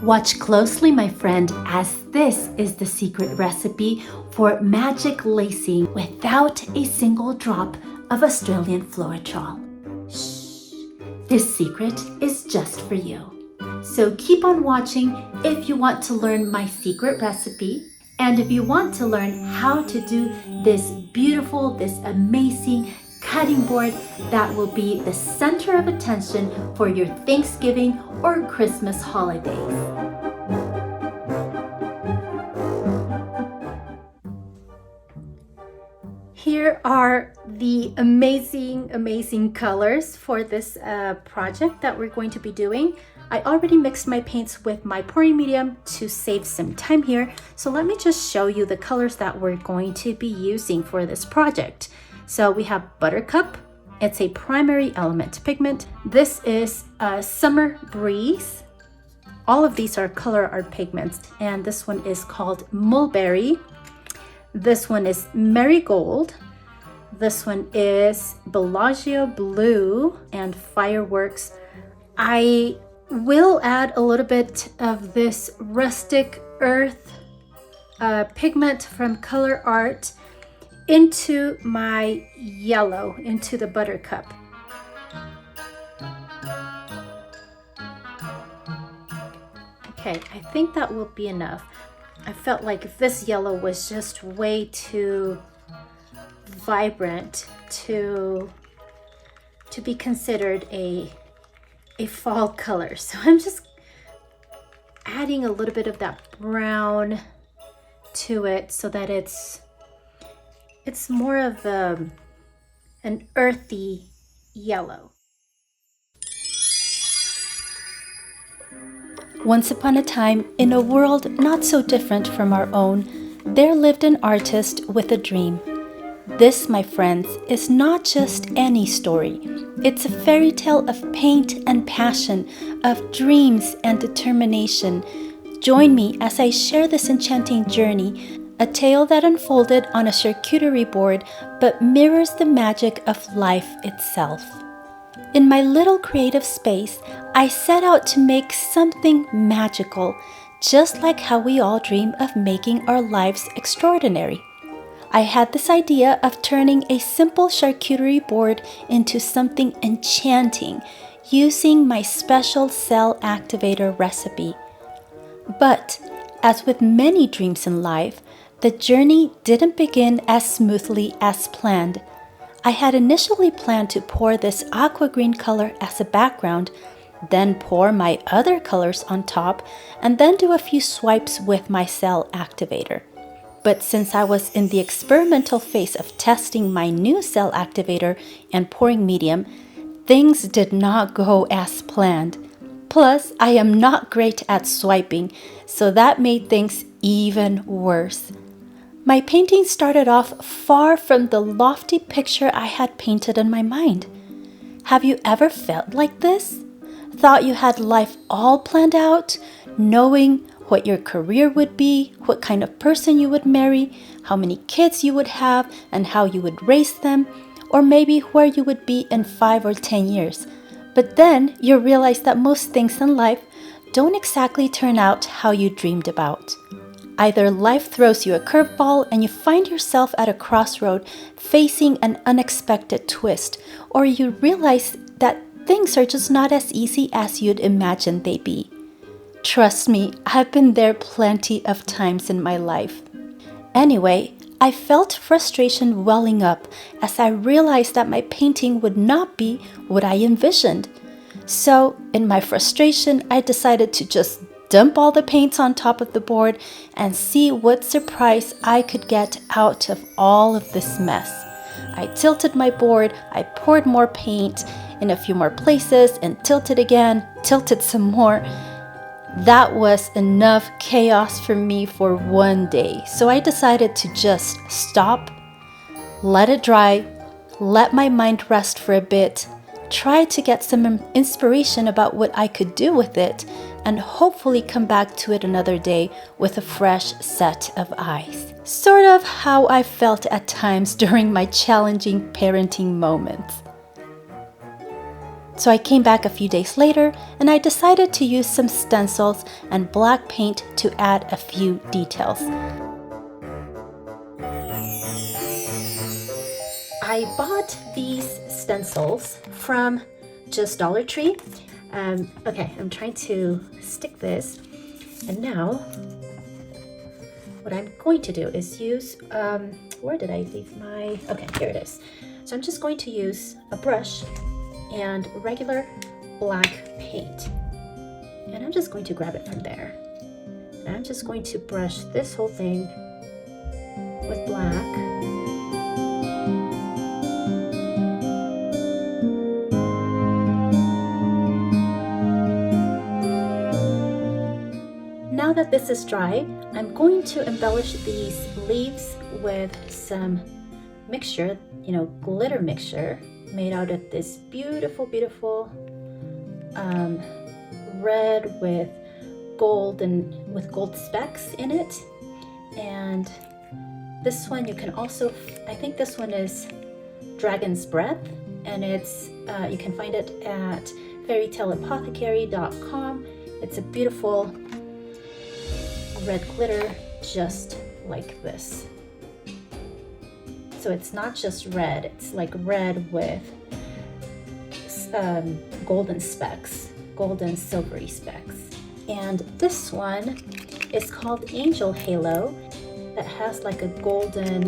Watch closely, my friend, as this is the secret recipe for magic lacing without a single drop of Australian Floetrol. Shh! This secret is just for you. So keep on watching if you want to learn my secret recipe, and if you want to learn how to do this beautiful, this amazing cutting board that will be the center of attention for your Thanksgiving or Christmas holidays. Here are the amazing colors for this project that we're going to be doing. I already mixed my paints with my pouring medium to save some time here. So let me just show you the colors that we're going to be using for this project. So we have Buttercup. It's a primary element pigment. This is Summer Breeze. All of these are Colourarte pigments, and this one is called Mulberry. This one is Marigold. This one is Bellagio Blue and Fireworks. I will add a little bit of this Rustic Earth pigment from Colourarte into my yellow, into the Buttercup. Okay, I think that will be enough. I felt like this yellow was just way too vibrant to be considered a fall color. So I'm just adding a little bit of that brown to it so that it's more of an earthy yellow. Once upon a time, in a world not so different from our own, there lived an artist with a dream. This, my friends, is not just any story. It's a fairy tale of paint and passion, of dreams and determination. Join me as I share this enchanting journey, a tale that unfolded on a charcuterie board but mirrors the magic of life itself. In my little creative space, I set out to make something magical, just like how we all dream of making our lives extraordinary. I had this idea of turning a simple charcuterie board into something enchanting, using my special cell activator recipe. But, as with many dreams in life, the journey didn't begin as smoothly as planned. I had initially planned to pour this aqua green color as a background, then pour my other colors on top, and then do a few swipes with my cell activator. But since I was in the experimental phase of testing my new cell activator and pouring medium, things did not go as planned. Plus, I am not great at swiping, so that made things even worse. My painting started off far from the lofty picture I had painted in my mind. Have you ever felt like this? Thought you had life all planned out, knowing what your career would be, what kind of person you would marry, how many kids you would have, and how you would raise them, or maybe where you would be in 5 or 10 years. But then you realize that most things in life don't exactly turn out how you dreamed about. Either life throws you a curveball and you find yourself at a crossroad facing an unexpected twist, or you realize that things are just not as easy as you'd imagined they'd be. Trust me, I've been there plenty of times in my life. Anyway, I felt frustration welling up as I realized that my painting would not be what I envisioned. So, in my frustration, I decided to just dump all the paints on top of the board and see what surprise I could get out of all of this mess. I tilted my board, I poured more paint in a few more places and tilted again, tilted some more. That was enough chaos for me for one day, so I decided to just stop, let it dry, let my mind rest for a bit, try to get some inspiration about what I could do with it, and hopefully come back to it another day with a fresh set of eyes. Sort of how I felt at times during my challenging parenting moments. So I came back a few days later and I decided to use some stencils and black paint to add a few details. I bought these stencils from just Dollar Tree. Okay, I'm trying to stick this, and now what I'm going to do is use, where did I leave my, okay, here it is. So I'm just going to use a brush and regular black paint, and I'm just going to grab it from there. And I'm just going to brush this whole thing with black. Now that this is dry, I'm going to embellish these leaves with some mixture, glitter mixture made out of this beautiful red with gold and with gold specks in it. And this one you can also, I think this one is Dragon's Breath, and it's you can find it at fairytaleapothecary.com. It's a beautiful red glitter just like this. So it's not just red, it's like red with golden specks, golden silvery specks. And this one is called Angel Halo, that has like a golden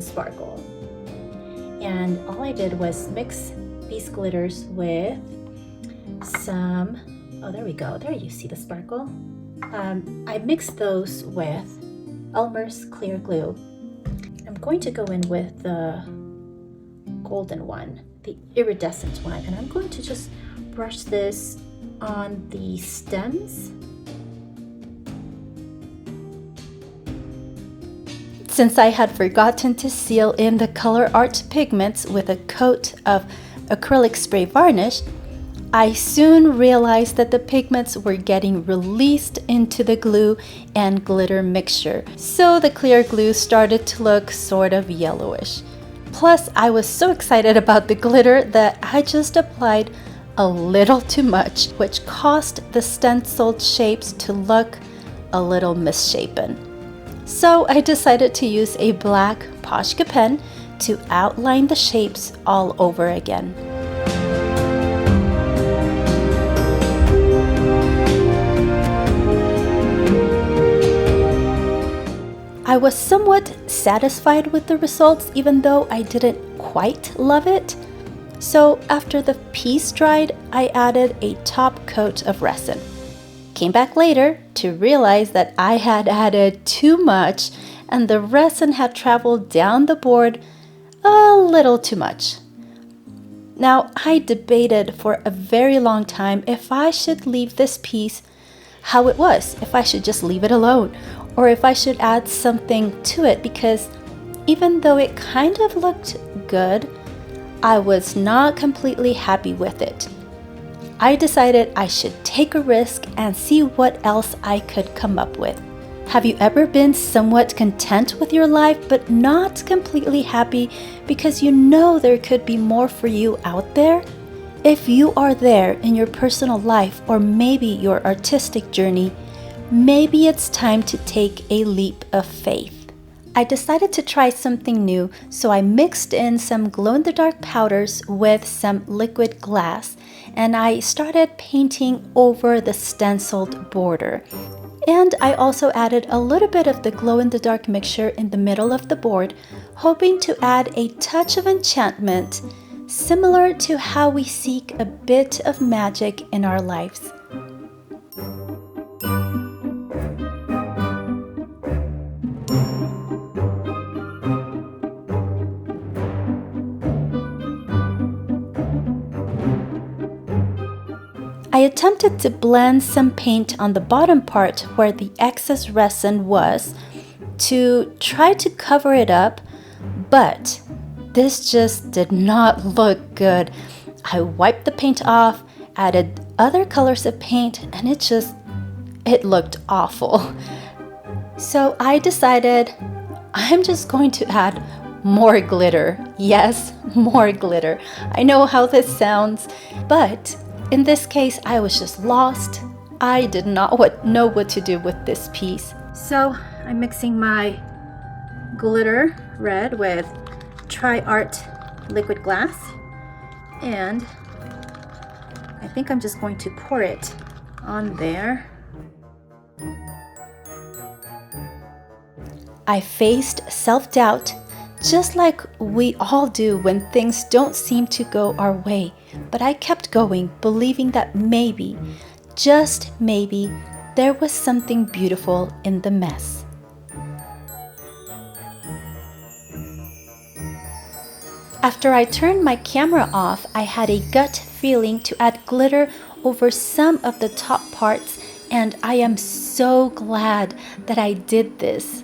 sparkle. And all I did was mix these glitters with some, oh there we go, there you see the sparkle. I mixed those with Elmer's clear glue. I'm going to go in with the golden one, the iridescent one, and I'm going to just brush this on the stems. Since I had forgotten to seal in the Colourarte pigments with a coat of acrylic spray varnish, I soon realized that the pigments were getting released into the glue and glitter mixture, so the clear glue started to look sort of yellowish. Plus, I was so excited about the glitter that I just applied a little too much, which caused the stenciled shapes to look a little misshapen. So I decided to use a black Posca pen to outline the shapes all over again. I was somewhat satisfied with the results, even though I didn't quite love it. So after the piece dried, I added a top coat of resin. Came back later to realize that I had added too much and the resin had traveled down the board a little too much. Now, I debated for a very long time if I should leave this piece how it was, if I should just leave it alone, or if I should add something to it, because even though it kind of looked good, I was not completely happy with it. I decided I should take a risk and see what else I could come up with. Have you ever been somewhat content with your life but not completely happy because you know there could be more for you out there? If you are there in your personal life or maybe your artistic journey, maybe it's time to take a leap of faith. I decided to try something new, so I mixed in some glow-in-the-dark powders with some liquid glass, and I started painting over the stenciled border. And I also added a little bit of the glow-in-the-dark mixture in the middle of the board, hoping to add a touch of enchantment, similar to how we seek a bit of magic in our lives. I attempted to blend some paint on the bottom part where the excess resin was to try to cover it up, but this just did not look good. I wiped the paint off, added other colors of paint, and it looked awful. So I decided I'm just going to add more glitter. Yes, more glitter. I know how this sounds, but in this case, I was just lost. I did not know what to do with this piece. So I'm mixing my glitter red with Tri-Art liquid glass, and I think I'm just going to pour it on there. I faced self-doubt, just like we all do when things don't seem to go our way. But I kept going, believing that maybe, just maybe, there was something beautiful in the mess. After I turned my camera off, I had a gut feeling to add glitter over some of the top parts, and I am so glad that I did this.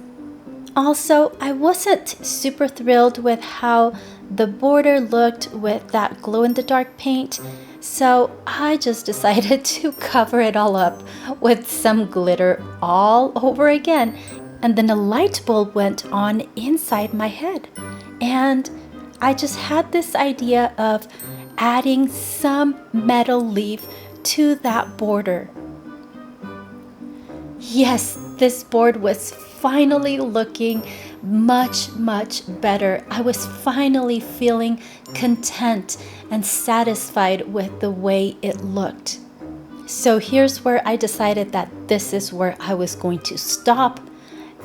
Also, I wasn't super thrilled with how the border looked with that glow-in-the-dark paint, so I just decided to cover it all up with some glitter all over again. And then a light bulb went on inside my head, and I just had this idea of adding some metal leaf to that border. Yes, this board was finally looking much better. I was finally feeling content and satisfied with the way it looked. So here's where I decided that this is where I was going to stop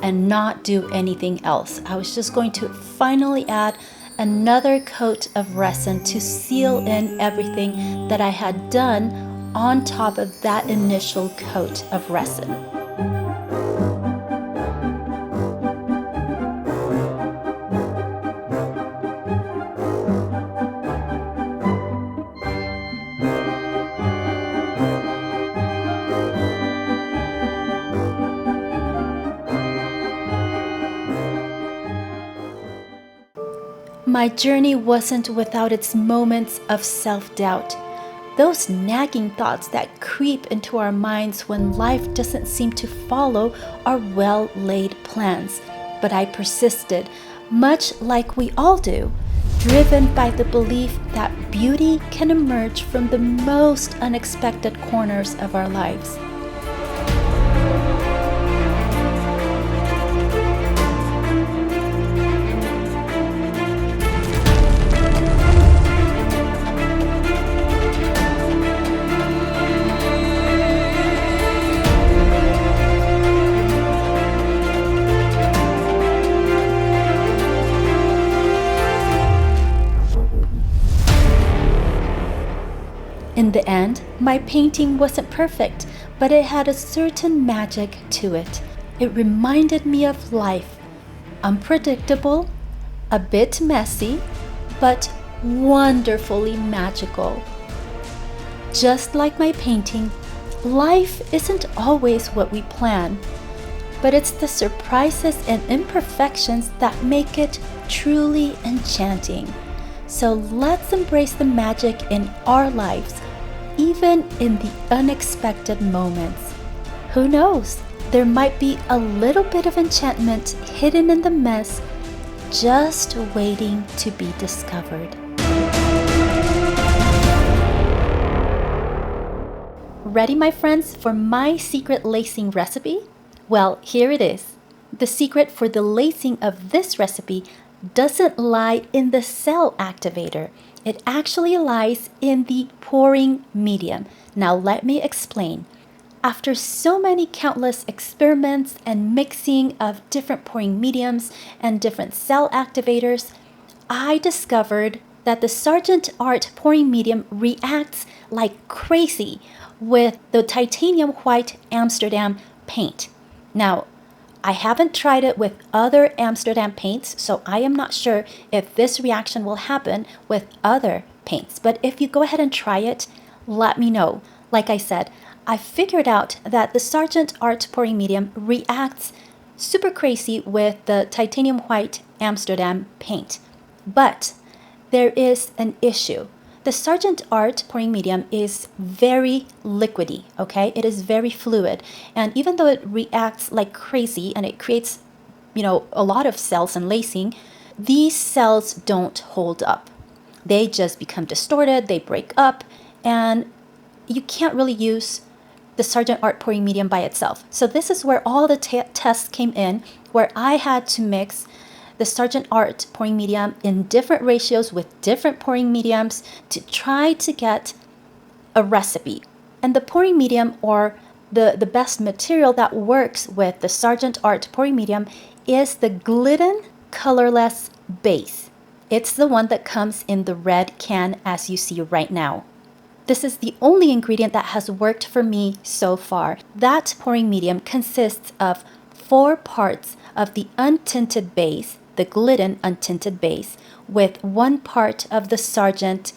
and not do anything else. I was just going to finally add another coat of resin to seal in everything that I had done on top of that initial coat of resin. My journey wasn't without its moments of self-doubt. Those nagging thoughts that creep into our minds when life doesn't seem to follow our well-laid plans. But I persisted, much like we all do, driven by the belief that beauty can emerge from the most unexpected corners of our lives. In the end, my painting wasn't perfect, but it had a certain magic to it. It reminded me of life, unpredictable, a bit messy, but wonderfully magical. Just like my painting, life isn't always what we plan, but it's the surprises and imperfections that make it truly enchanting. So let's embrace the magic in our lives, even in the unexpected moments. Who knows? There might be a little bit of enchantment hidden in the mess, just waiting to be discovered. Ready, my friends, for my secret lacing recipe? Well, here it is. The secret for the lacing of this recipe doesn't lie in the cell activator. It actually lies in the pouring medium. Now let me explain. After so many countless experiments and mixing of different pouring mediums and different cell activators, I discovered that the Sargent Art pouring medium reacts like crazy with the Titanium White Amsterdam Paint. Now, I haven't tried it with other Amsterdam paints, so I am not sure if this reaction will happen with other paints. But if you go ahead and try it, let me know. Like I said, I figured out that the Sargent Art pouring medium reacts super crazy with the Titanium White Amsterdam Paint. But there is an issue. The Sargent Art pouring medium is very liquidy, okay? It is very fluid. And even though it reacts like crazy and it creates, a lot of cells and lacing, these cells don't hold up. They just become distorted, they break up, and you can't really use the Sargent Art pouring medium by itself. So this is where all the tests came in, where I had to mix the Sargent Art pouring medium in different ratios with different pouring mediums to try to get a recipe. And the pouring medium, or the best material that works with the Sargent Art pouring medium, is the Glidden Colorless Base. It's the one that comes in the red can as you see right now. This is the only ingredient that has worked for me so far. That pouring medium consists of 4 parts of the untinted base, the Glidden untinted base, with 1 part of the Sargent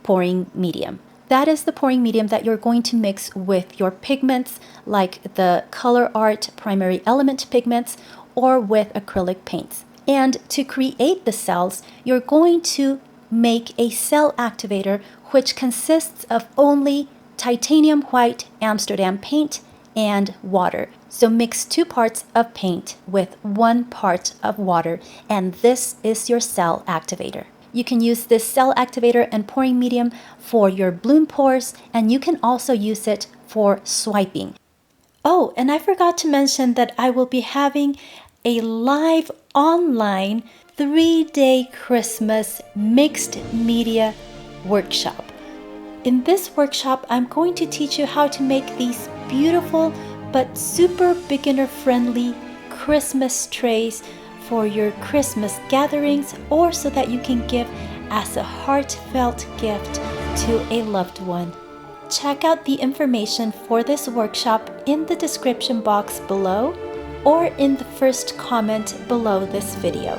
pouring medium. That is the pouring medium that you're going to mix with your pigments, like the Colourarte primary element pigments, or with acrylic paints. And to create the cells, you're going to make a cell activator which consists of only Titanium White Amsterdam Paint and water. So mix 2 parts of paint with 1 part of water, and this is your cell activator. You can use this cell activator and pouring medium for your bloom pours, and you can also use it for swiping. Oh, and I forgot to mention that I will be having a live online 3-day Christmas mixed media workshop. In this workshop, I'm going to teach you how to make these beautiful but super beginner friendly Christmas trays for your Christmas gatherings, or so that you can give as a heartfelt gift to a loved one. Check out the information for this workshop in the description box below or in the first comment below this video.